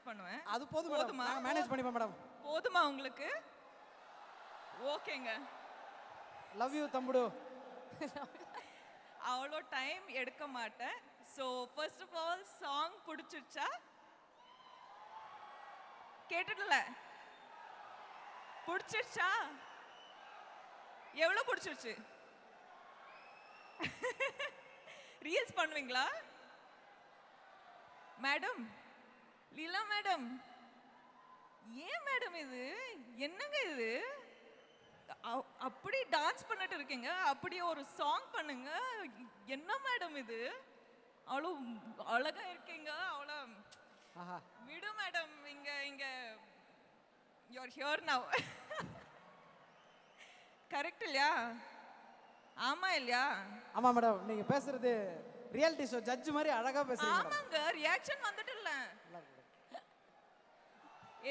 பண்ணுவேன். அது போதும் மேடம், போதுமா? நான் மேனேஜ் பண்ணிப்பேன் மேடம். போதுமா உங்களுக்கு? ஓகேங்க. லவ் யூ தம்புடு. அவ்வளோ டைம் எடுக்க மாட்டேன். So first of all song பிடிச்சிருச்சா? கேட்டுடல பிடிச்சிருச்சா? எவ்வளோ பிடிச்சிருச்சு? ரீல்ஸ் பண்ணுவீங்களா மேடம்? லீலா மேடம், ஏன் மேடம் இது? என்னங்க இது? அப்படி டான்ஸ் பண்ணிட்டு இருக்கீங்க, அப்படி ஒரு சாங் பண்ணுங்க. என்ன மேடம் இது? அவ்வளோ அழகா இருக்கீங்க. அவ்வளோ விடு மேடம். இங்க இங்க யூஆர் ஹியர் நவ். கரெக்ட் இல்லையா? ஆமா இல்லையா? ஆமா மேடம், நீங்க பேசுறது ரியாலிட்டி ஷோ ஜட்ஜ் மாதிரி அழகா பேசுறீங்க. ஆமாங்க, ரியாக்ஷன் வந்துட்டு இல்ல,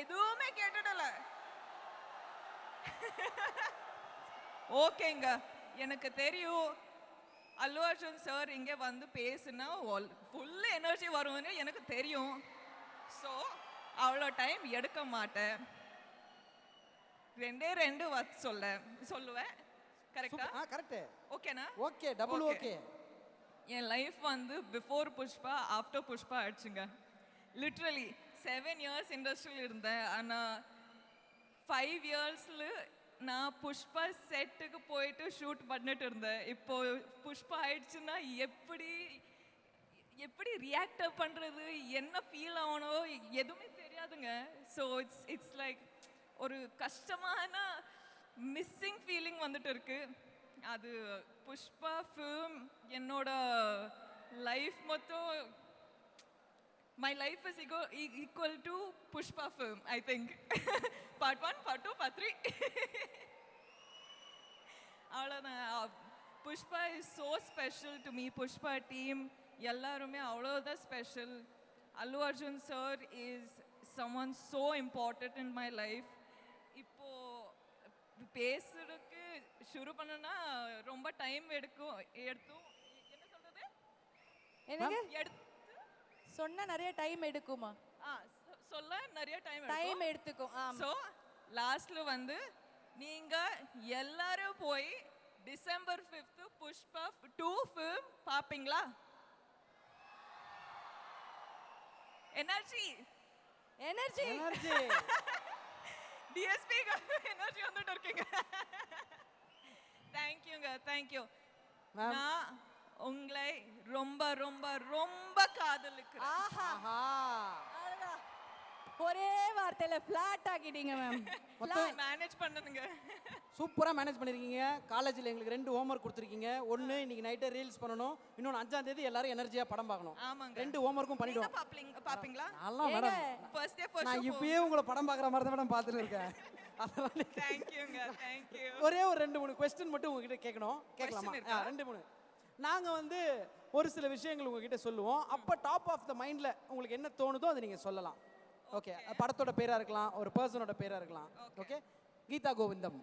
எதுவுமே கேட்டுடல. ஓகேங்க, எனக்கு தெரியும் அல்லு அர்ஜுன் சார் இங்கே வந்து பேசுனா ஃபுல் எனர்ஜி வரும்னு எனக்கு தெரியும். ஸோ அவ்வளோ டைம் எடுக்க மாட்டேன். ரெண்டு வார்த்தை சொல்லுவேன். கரெக்டா? கரெக்ட். ஓகேனா? Okay, double okay. என் லைஃப் வந்து பிஃபோர் புஷ்பா ஆஃப்டர் புஷ்பா ஆயிடுச்சுங்க. லிட்ரலி 7 இயர்ஸ் இண்டஸ்ட்ரியில் இருந்தேன். ஆனால் 5 இயர்ஸில் நான் புஷ்பா செட்டுக்கு போயிட்டு ஷூட் பண்ணிட்டு இருந்தேன். இப்போ புஷ்பா ஆயிடுச்சுன்னா எப்படி ரியாக்ட் பண்ணுறது, என்ன ஃபீல் ஆகணும், எதுவுமே தெரியாதுங்க. ஸோ இட்ஸ் லைக் ஒரு கஷ்டமான மிஸ்ஸிங் ஃபீலிங் வந்துட்டு இருக்கு. அது புஷ்பா ஃபிலிம் என்னோட லைஃப் மொத்தம், my life is equal to Pushpa film, I think. Part 1, Part 2, Part 3. அவ்வளோதான். Pushpa is so special to me. Pushpa team எல்லாருமே அவ்வளோதான் special. Allu Arjun sir is someone so important in my life. இப்போ பேசுறதுக்கு ஷுரு பண்ணனா ரொம்ப டைம் எடுக்கும். என்ன சொல்றது? எனக்கு சொன்னா நிறைய டைம் எடுக்குமா? சொல்ல நிறைய டைம் எடுத்துக்கும். ஸோ லாஸ்ட்ல வந்து நீங்க எல்லாரும் போய் டிசம்பர் 5th புஷ்பா 2 ஃபிலிம் பாப்பீங்களா? எனர்ஜி டிஎஸ்பி எனர்ஜி வந்துட்டு இருக்கீங்க. தேங்க்யூங்க, தேங்க்யூ. நான் உங்களை ரொம்ப ரொம்ப ரொம்ப காதலிக்கிறேன். ஒரே வார்த்தையில ஃபிளாட் ஆக்கிட்டீங்க மேம். மேனேஜ் பண்ணுங்க. சூப்பரா மேனேஜ் பண்ணிருக்கீங்க. காலேஜ்ல எங்களுக்கு 2 ஹோம்வொர்க் கொடுத்துருக்கீங்க. ஒன்னு இன்னைக்கு நைட்டே ரீல்ஸ் பண்ணணும், இன்னொன்னு 5ஆம் தேதி எல்லாரும் எனர்ஜியா படம் பார்க்கணும். ஆமாங்க, 2 ஹோம்வொர்க்கும் பண்ணிடுவோம். பாப்பீங்களா? நல்லா மேடம், ஃபர்ஸ்ட் டே நான் இப்பயே உங்களை படம் பார்க்குற மாதிரி தான் மேடம் பார்த்துட்டு இருக்கேன். அதனால தேங்க்யூங்க, தேங்க்யூ. ஒரே ஒரு 2-3 क्वेश्चन மட்டும் உங்ககிட்ட கேட்கணும். கேட்கலாமா? 2-3. நாங்க வந்து ஒரு சில விஷயங்கள் உங்ககிட்ட சொல்லுவோம். அப்ப டாப் ஆஃப் த மைண்ட்ல உங்களுக்கு என்ன தோணுதோ அதை நீங்க சொல்லலாம். ஓகே, படத்தோட பேரா இருக்கலாம், ஒரு பர்சனோட பேரா இருக்கலாம். ஓகே, கீதா கோவிந்தம்.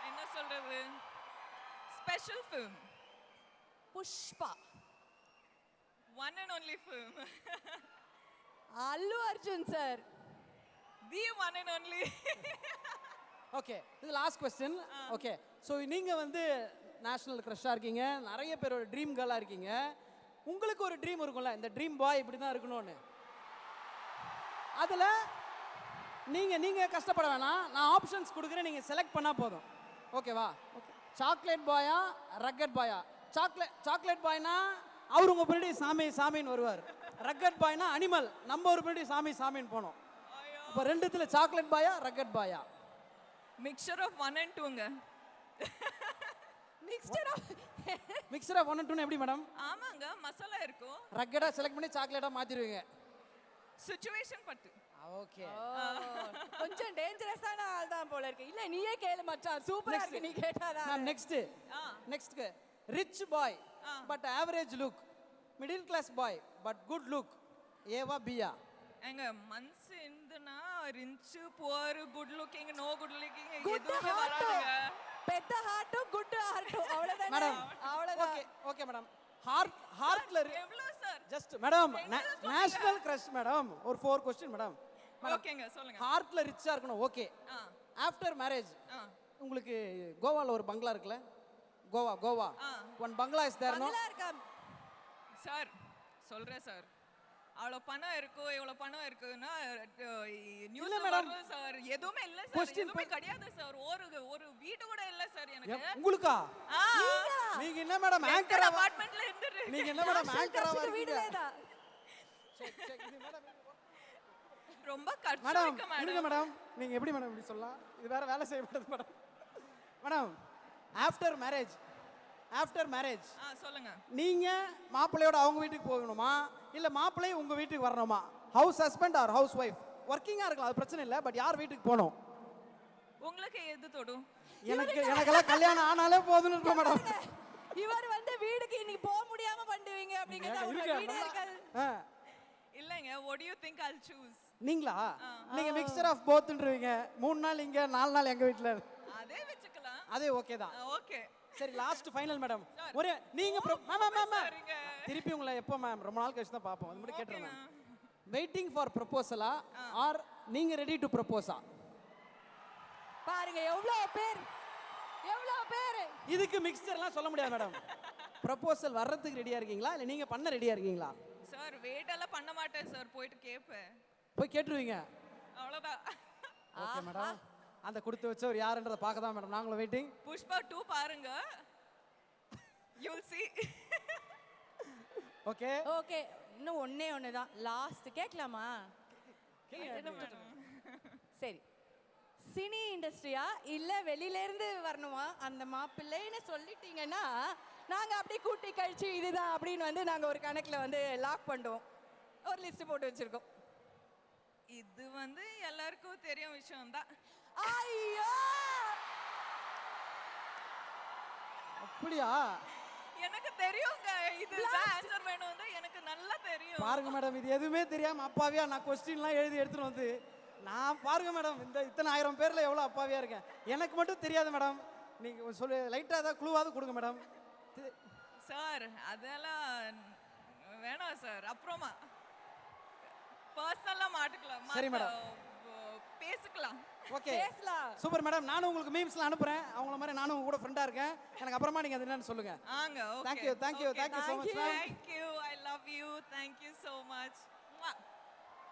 என்ன சொல்றது? Special film Pushpa. One and only film Allu Arjun sir. The one and only. Okay, இது லாஸ்ட் क्वेश्चन. ஓகே, ஸோ நீங்க வந்து நேஷனல் க்ரஷ்ஷாக இருக்கீங்க, நிறைய பேரோட ட்ரீம் கேர்ளாக இருக்கீங்க. உங்களுக்கு ஒரு ட்ரீம் இருக்கும்ல, இந்த ட்ரீம் பாய் இப்படி தான் இருக்கணும்னு. அதில் நீங்கள் கஷ்டப்பட வேணாம், நான் ஆப்ஷன்ஸ் கொடுக்குறேன், நீங்கள் செலக்ட் பண்ணால் போதும். ஓகேவா? சாக்லேட் பாயா ரக்கட் பாயா? சாக்லேட் பாய்னா அவர் உங்கள் பின்னாடி சாமின்னு வருவார். ரக்கட் பாய்னா அனிமல், நம்ம ஒரு பின்னாடி சாமின்னு போனோம். இப்போ ரெண்டுத்தில் சாக்லேட் பாயா ரக்கட் பாயா? மிக்சர் ஆஃப் 1 and 2ங்க. மிக்சர் ஆஃப் 1 and 2 எப்படி மேடம்? ஆமாங்க, மசாலா இருக்கும். ரக்கடா செலக்ட் பண்ணி சாக்லேட்டா மாத்திடுவீங்க. சிச்சுவேஷன் பட்டு. ஓகே, கொஞ்சம் டேஞ்சரஸான ஆள் தான் போல இருக்கு. இல்ல நீயே கேளு மச்சான், சூப்பரா இருக்கு நீ கேட்டாரா. Next rich boy but average look, middle class boy but good look, ஏவா பியா? எங்க மனசு இருந்துனா rich poor good looking no good looking good எதுவுமே வராதுங்க. பெத்த ஹார்ட் குட் ஹார்ட் அவ்வளவுதான் மேடம். அவ்வளவுதான். ஓகே மேடம், ஹார்ட்ல எவ்வளவு sir? Just madam national crush madam ஒரு 4 கொஸ்டின் மேடம். ஓகேங்க சொல்லுங்க. ஹார்ட்ல ரிச்சா இருக்கணும் okay. Ah after marriage ah உங்களுக்கு கோவால ஒரு பங்களா இருக்குல்ல, கோவா ஆ. ஒன் பங்களா இஸ் தேர் நோ? நல்லா இருக்கா? சார் சொல்றேன் சார். அவ்வளோ பணம் இருக்கும் இவ்வளோ பணம் இருக்குன்னா நியூஸ்ல madam. வரும் சார். எதுவுமே இல்ல சார். Question எதுவுமே கிடையாது சார். ஒரு வீடு கூட இல்ல சார் எனக்கு. உங்களுக்கா? ஆ நீங்க என்ன மேடம் ஆங்கரா? அபார்ட்மெண்ட்ல இருந்துட்டு நீங்க என்ன மேடம் ஆங்கரா வீடு வரீங்க? லேதா. ரொம்ப கஷ்டம் மேடம் இருக்கு இருங்க மேடம். மேடம், நீங்க எப்படி மேடம் இப்படி சொல்லலாம்? இது வேற வேலை செய்ய மாட்டேது மேடம். மேடம் ஆஃப்டர் மேரேஜ் சொல்லுங்க. நீங்க மாப்பிள்ளையோட அவங்க வீட்டுக்கு போகணுமா இல்ல மாப்பிள்ளை உங்க வீட்டுக்கு வரணுமா? House husband or house wife? ஒர்க்கிங்கா இருக்கலாம், அது பிரச்சனை இல்லை, பட் யார் வீட்டுக்கு போகணும்? உங்களுக்கு எது தொடும்? எனக்கெல்லாம் கல்யாணம் ஆனாலே போதும்னு இருக்கோம் மேடம். இவர் வந்து வீடுக்கு இன்னைக்கு போக முடியாம பண்ணுவீங்க அப்படிங்கறது உங்களுக்கு வீடு இருக்காது. இல்லங்க. what do you think I'll choose? நீங்களா? நீங்க மிக்சர் ஆஃப் போத்ன்றீங்க. 3 நாள் இங்க 4 நாள் எங்க வீட்ல. அதே வெச்சுக்கலாம். அதே ஓகே தான். ஓகே. சரி லாஸ்ட் ஃபைனல் மேடம். ஒரு நீங்க மேம் சரிங்க. திருப்பி உங்களை எப்போ மேம்? ரொம்ப நாள் கழிச்சு தான் பாப்போம். அது மட்டும் கேட்றேன் மேம். வெயிட்டிங் ஃபார் ப்ரொபோசலா ஆர் நீங்க ரெடி டு ப்ரொபோஸா? பாருங்க எவ்வளவு பேர். இதுக்கு மிக்சர்லாம் சொல்ல முடியாது மேடம். ப்ரொபோசல் வர்றதுக்கு ரெடியா இருக்கீங்களா இல்ல நீங்க பண்ண ரெடியா இருக்கீங்களா? சார் வெயிட் எல்லாம் பண்ண மாட்டேன் சார். போயிட்டு கேப்பேன். போய் கேட்டுருவீங்க. அவ்வளவுதான். Okay madam. அந்த கொடுத்து வச்சவர் யாருன்றத பார்க்க தான் மேடம் நாங்களும் வெயிட்டிங். புஷ்பா 2 பாருங்க. you'll see. ஓகே ஓகே இன்னும் ஒண்ணே தான் லாஸ்ட் கேட்கலாமா? என்ன மேடம்? சரி சினி இண்டஸ்ட்ரியா இல்ல வெளியில இருந்து வரணுமா அந்த மாப்பிள்ளைன்னு சொல்லிட்டீங்கன்னா நாங்க அப்படியே கூட்டி கழிச்சு இதுதான் அப்படின்னு வந்து நாங்க ஒரு கணக்குல வந்து லாக் பண்ணுவோம். ஒரு லிஸ்ட் போட்டு வச்சிருக்கோம். இது வந்து எல்லாருக்கும் தெரியும் விஷயம் தான். ஐயோ அப்படியா? எனக்கு தெரியுங்க. இதுதான் ஆன்சர் வேணும் தான் எனக்கு நல்லா தெரியும். பாருங்க மேடம், இது எதுவுமே தெரியாம அப்பாவியா நான் கொஸ்டின்லாம் எழுதி எடுத்துட்டு வந்து நான் பாருங்க மேடம் இந்த இத்தனை 1000 பேர்ல எவ்வளவு அப்பாவியா இருக்கேன். எனக்கு மட்டும் தெரியாது மேடம். நீங்க சொல்லு லைட்டா ஏதாவது க்ளூவாவது கொடுங்க மேடம். சார் அதெல்லாம் வேணாம் சார். அப்புறமா பர்சனலா மாட்டிக்கலாம். சரி மேடம். பேசிக்கலாம். ஓகே பேசலாம். Super madam. நானும் உங்களுக்கு மீம்ஸ்லாம் அனுப்புறேன். அவங்கள மாதிரி நானும் உங்க கூட ஃப்ரெண்டா இருக்கேன். எனக்கு அப்புறமா நீங்க அது என்னன்னு சொல்லுங்க. ஆங்க okay. Thank you so much ma'am. Thank you. I love you. Thank you so much.